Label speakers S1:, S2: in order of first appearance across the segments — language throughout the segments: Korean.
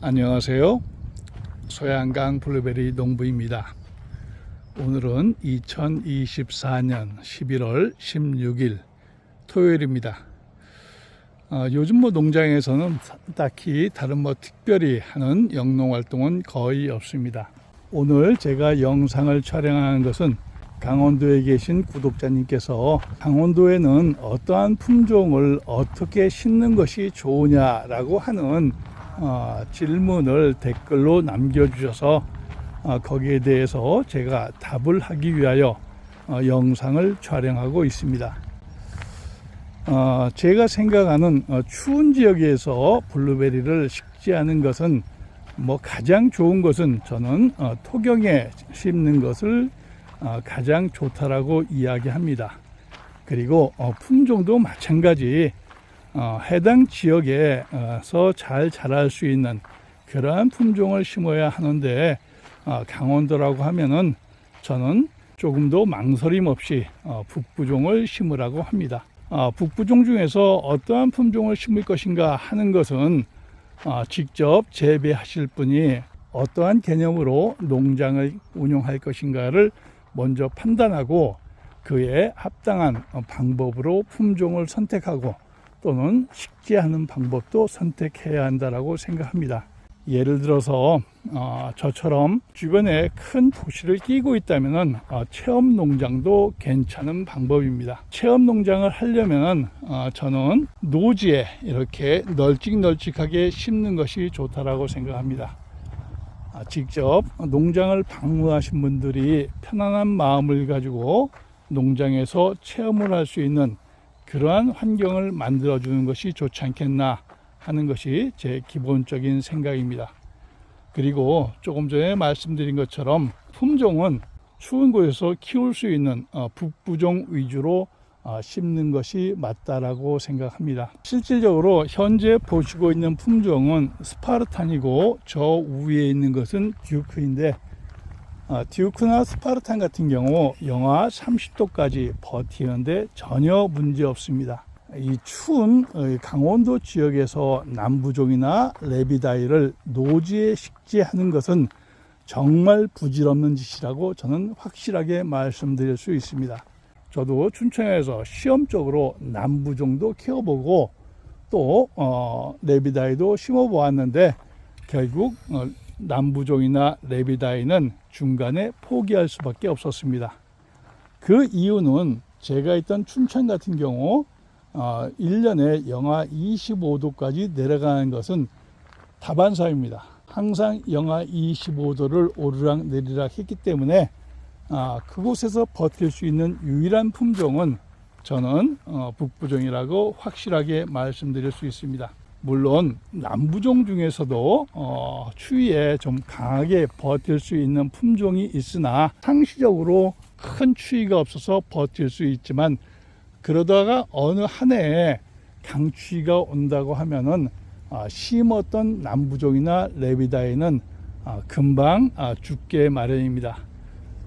S1: 안녕하세요. 소양강 블루베리 농부입니다. 오늘은 2024년 11월 16일 토요일입니다. 요즘 농장에서는 딱히 다른 특별히 하는 영농 활동은 거의 없습니다. 오늘 제가 영상을 촬영하는 것은 강원도에 계신 구독자님께서 강원도에는 어떠한 품종을 어떻게 심는 것이 좋으냐라고 하는 질문을 댓글로 남겨주셔서 거기에 대해서 제가 답을 하기 위하여 영상을 촬영하고 있습니다. 제가 생각하는 추운 지역에서 블루베리를 식재하는 것은 가장 좋은 것은 저는 토경에 심는 것을 가장 좋다라고 이야기합니다. 그리고 품종도 마찬가지 해당 지역에서 잘 자랄 수 있는 그러한 품종을 심어야 하는데 강원도라고 하면은 저는 조금도 망설임 없이 북부종을 심으라고 합니다. 북부종 중에서 어떠한 품종을 심을 것인가 하는 것은 직접 재배하실 분이 어떠한 개념으로 농장을 운영할 것인가를 먼저 판단하고 그에 합당한 방법으로 품종을 선택하고 또는 식재하는 방법도 선택해야 한다고 생각합니다. 예를 들어서 저처럼 주변에 큰 도시를 끼고 있다면 체험 농장도 괜찮은 방법입니다. 체험 농장을 하려면 저는 노지에 이렇게 널찍널찍하게 심는 것이 좋다고 생각합니다. 직접 농장을 방문하신 분들이 편안한 마음을 가지고 농장에서 체험을 할 수 있는 그러한 환경을 만들어주는 것이 좋지 않겠나 하는 것이 제 기본적인 생각입니다. 그리고 조금 전에 말씀드린 것처럼 품종은 추운 곳에서 키울 수 있는 북부종 위주로 심는 것이 맞다라고 생각합니다. 실질적으로 현재 보시고 있는 품종은 스파르탄이고 저 위에 있는 것은 듀크인데 듀크나 스파르탄 같은 경우 영하 30도까지 버티는데 전혀 문제 없습니다. 이 추운 강원도 지역에서 남부종이나 레비다이를 노지에 식재하는 것은 정말 부질없는 짓이라고 저는 확실하게 말씀드릴 수 있습니다. 저도 춘천에서 시험적으로 남부종도 키워보고 또 레비다이도 심어보았는데 결국 남부종이나 레비다이는 중간에 포기할 수밖에 없었습니다. 그 이유는 제가 있던 춘천 같은 경우 1년에 영하 25도까지 내려가는 것은 다반사입니다. 항상 영하 25도를 오르락 내리락 했기 때문에 그곳에서 버틸 수 있는 유일한 품종은 저는 북부종이라고 확실하게 말씀드릴 수 있습니다. 물론 남부종 중에서도 추위에 좀 강하게 버틸 수 있는 품종이 있으나 상시적으로 큰 추위가 없어서 버틸 수 있지만 그러다가 어느 한 해에 강추위가 온다고 하면은 심었던 남부종이나 레비다이는 금방 죽게 마련입니다.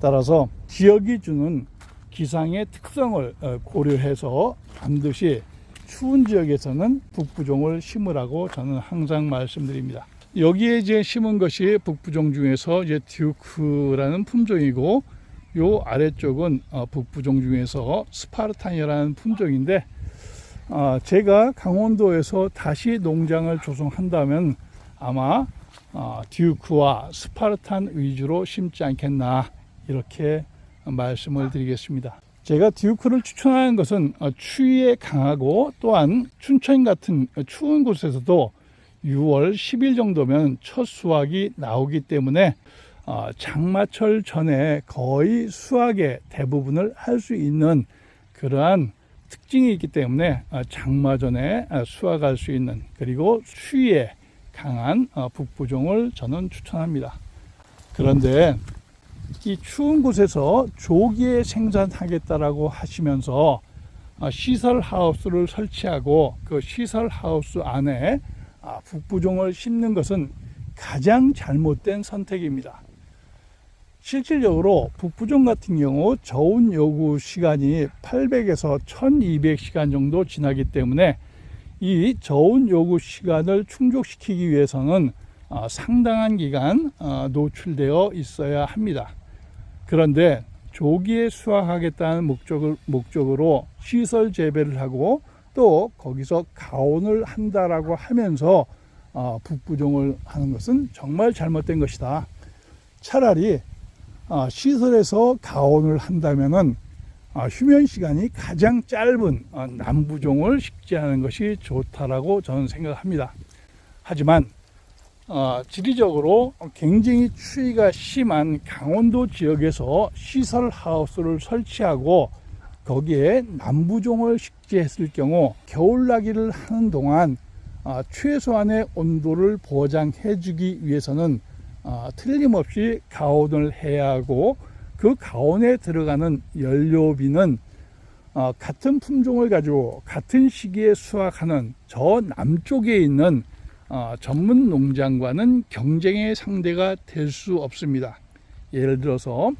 S1: 따라서 지역이 주는 기상의 특성을 고려해서 반드시 추운 지역에서는 북부종을 심으라고 저는 항상 말씀드립니다. 여기에 이제 심은 것이 북부종 중에서 이제 듀크라는 품종이고 요 아래쪽은 북부종 중에서 스파르탄이라는 품종인데 제가 강원도에서 다시 농장을 조성한다면 아마 듀크와 스파르탄 위주로 심지 않겠나 이렇게 말씀을 드리겠습니다. 제가 듀크를 추천하는 것은 추위에 강하고 또한 춘천 같은 추운 곳에서도 6월 10일 정도면 첫 수확이 나오기 때문에 장마철 전에 거의 수확의 대부분을 할 수 있는 그러한 특징이 있기 때문에 장마 전에 수확할 수 있는 그리고 추위에 강한 북부종을 저는 추천합니다. 그런데 이 추운 곳에서 조기에 생산하겠다라고 하시면서 시설 하우스를 설치하고 그 시설 하우스 안에 북부종을 심는 것은 가장 잘못된 선택입니다. 실질적으로 북부종 같은 경우 저온 요구 시간이 800에서 1200시간 정도 지나기 때문에 이 저온 요구 시간을 충족시키기 위해서는 상당한 기간 노출되어 있어야 합니다. 그런데 조기에 수확하겠다는 목적으로 시설 재배를 하고 또 거기서 가온을 한다라고 하면서 북부종을 하는 것은 정말 잘못된 것이다. 차라리 시설에서 가온을 한다면은 휴면 시간이 가장 짧은 남부종을 식재하는 것이 좋다라고 저는 생각합니다. 하지만 지리적으로 굉장히 추위가 심한 강원도 지역에서 시설 하우스를 설치하고 거기에 남부종을 식재했을 경우 겨울나기를 하는 동안 최소한의 온도를 보장해 주기 위해서는 틀림없이 가온을 해야 하고 그 가온에 들어가는 연료비는 같은 품종을 가지고 같은 시기에 수확하는 저 남쪽에 있는 전문 농장과는 경쟁의 상대가 될 수 없습니다. 예를 들어서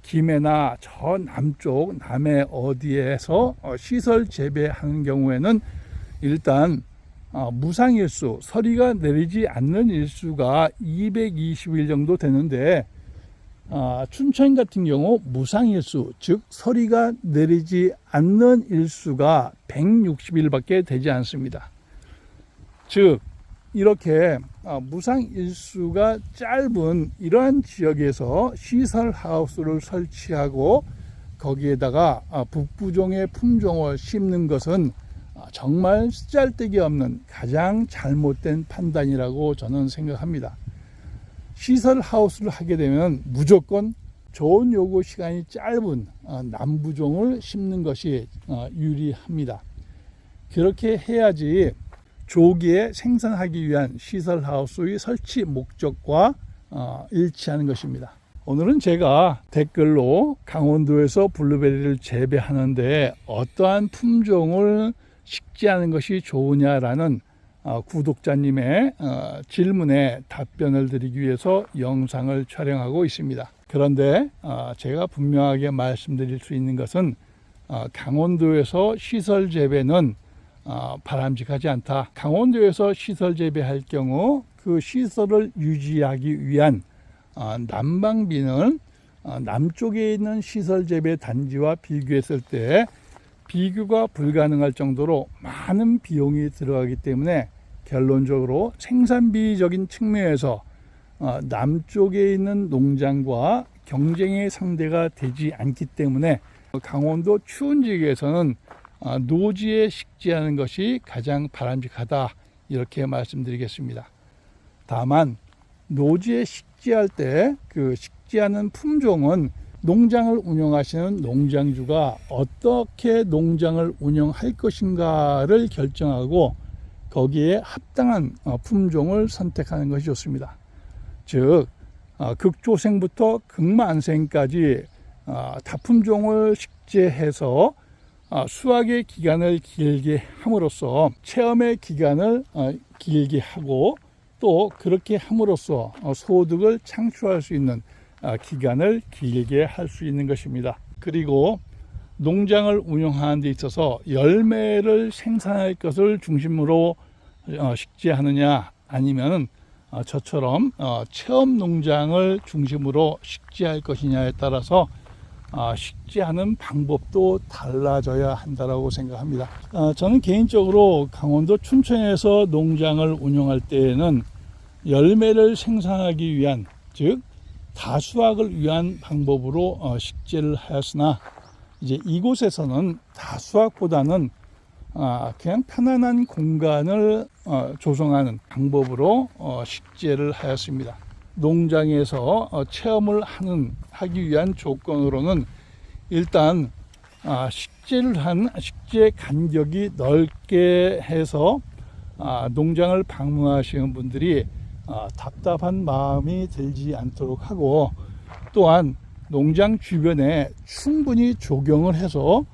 S1: 김해나 저 남쪽 남해 어디에서 시설 재배하는 경우에는 일단 무상일수, 서리가 내리지 않는 일수가 220일 정도 되는데 춘천 같은 경우 무상일수, 즉 서리가 내리지 않는 일수가 160일밖에 되지 않습니다. 즉 이렇게 무상일수가 짧은 이러한 지역에서 시설 하우스를 설치하고 거기에다가 북부종의 품종을 심는 것은 정말 쓰잘데기 없는 가장 잘못된 판단이라고 저는 생각합니다. 시설 하우스를 하게 되면 무조건 좋은 요구 시간이 짧은 남부종을 심는 것이 유리합니다. 그렇게 해야지 조기에 생산하기 위한 시설 하우스의 설치 목적과 일치하는 것입니다. 오늘은 제가 댓글로 강원도에서 블루베리를 재배하는데 어떠한 품종을 식재하는 것이 좋으냐라는 구독자님의 질문에 답변을 드리기 위해서 영상을 촬영하고 있습니다. 그런데 제가 분명하게 말씀드릴 수 있는 것은 강원도에서 시설 재배는 바람직하지 않다. 강원도에서 시설 재배할 경우 그 시설을 유지하기 위한 난방비는 남쪽에 있는 시설 재배 단지와 비교했을 때 비교가 불가능할 정도로 많은 비용이 들어가기 때문에 결론적으로 생산비적인 측면에서 남쪽에 있는 농장과 경쟁의 상대가 되지 않기 때문에 강원도 추운 지역에서는 노지에 식재하는 것이 가장 바람직하다, 이렇게 말씀드리겠습니다. 다만 노지에 식재할 때 그 식재하는 품종은 농장을 운영하시는 농장주가 어떻게 농장을 운영할 것인가를 결정하고 거기에 합당한 품종을 선택하는 것이 좋습니다. 즉 극조생부터 극만생까지 다품종을 식재해서 수확의 기간을 길게 함으로써 체험의 기간을 길게 하고 또 그렇게 함으로써 소득을 창출할 수 있는 기간을 길게 할 수 있는 것입니다. 그리고 농장을 운영하는 데 있어서 열매를 생산할 것을 중심으로 식재하느냐 아니면 저처럼 체험 농장을 중심으로 식재할 것이냐에 따라서 식재하는 방법도 달라져야 한다고 생각합니다. 저는 개인적으로 강원도 춘천에서 농장을 운영할 때에는 열매를 생산하기 위한, 즉 다수확을 위한 방법으로 식재를 하였으나 이제 이곳에서는 다수확보다는 그냥 편안한 공간을 조성하는 방법으로 식재를 하였습니다. 농장에서 체험을 하기 위한 조건으로는 일단 식재를 한 식재 간격이 넓게 해서 농장을 방문하시는 분들이 답답한 마음이 들지 않도록 하고, 또한 농장 주변에 충분히 조경을 해서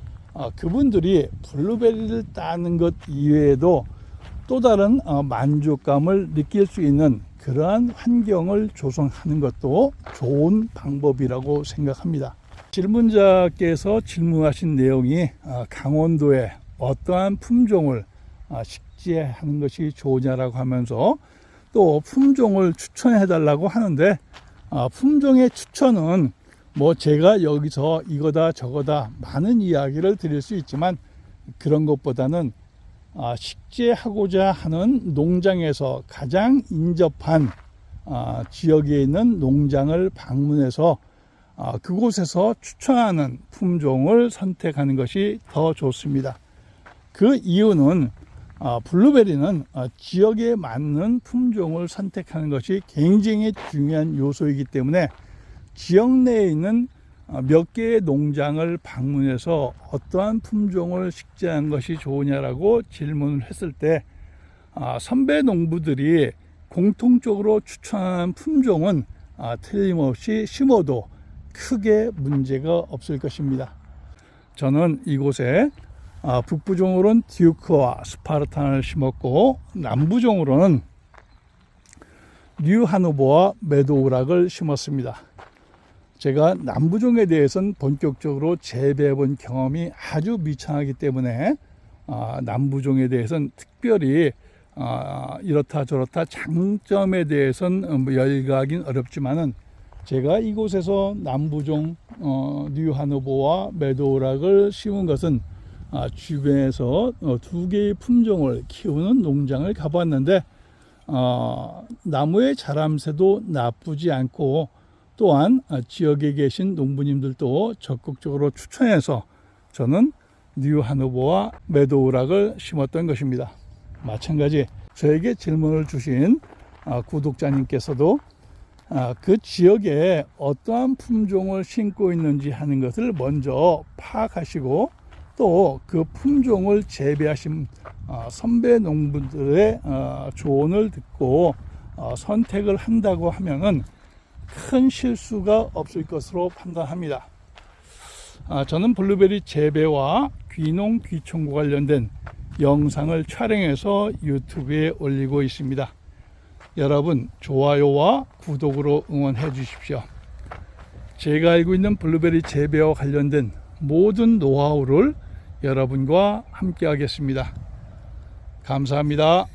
S1: 그분들이 블루베리를 따는 것 이외에도 또 다른 만족감을 느낄 수 있는 그러한 환경을 조성하는 것도 좋은 방법이라고 생각합니다. 질문자께서 질문하신 내용이 강원도에 어떠한 품종을 식재하는 것이 좋으냐라고 하면서 또 품종을 추천해 달라고 하는데, 품종의 추천은 뭐 제가 여기서 이거다 저거다 많은 이야기를 드릴 수 있지만, 그런 것보다는 식재하고자 하는 농장에서 가장 인접한 지역에 있는 농장을 방문해서 그곳에서 추천하는 품종을 선택하는 것이 더 좋습니다. 그 이유는 블루베리는 지역에 맞는 품종을 선택하는 것이 굉장히 중요한 요소이기 때문에, 지역 내에 있는 몇 개의 농장을 방문해서 어떠한 품종을 식재하는 것이 좋으냐라고 질문을 했을 때, 선배 농부들이 공통적으로 추천하는 품종은 틀림없이 심어도 크게 문제가 없을 것입니다. 저는 이곳에 북부종으로는 듀크와 스파르탄을 심었고, 남부종으로는 뉴하노버와 메도우락을 심었습니다. 제가 남부종에 대해서는 본격적으로 재배해 본 경험이 아주 미천하기 때문에 남부종에 대해서는 특별히 이렇다 저렇다 장점에 대해서는 열거하긴 어렵지만은, 제가 이곳에서 남부종 뉴하노버와 메도우락을 심은 것은 주변에서 두 개의 품종을 키우는 농장을 가봤는데, 나무의 자람새도 나쁘지 않고, 또한 지역에 계신 농부님들도 적극적으로 추천해서 저는 뉴하노버와 메도우락을 심었던 것입니다. 마찬가지 저에게 질문을 주신 구독자님께서도 그 지역에 어떠한 품종을 심고 있는지 하는 것을 먼저 파악하시고, 또 그 품종을 재배하신 선배 농부들의 조언을 듣고 선택을 한다고 하면은 큰 실수가 없을 것으로 판단합니다. 저는 블루베리 재배와 귀농 귀촌과 관련된 영상을 촬영해서 유튜브에 올리고 있습니다. 여러분 좋아요와 구독으로 응원해 주십시오. 제가 알고 있는 블루베리 재배와 관련된 모든 노하우를 여러분과 함께 하겠습니다. 감사합니다.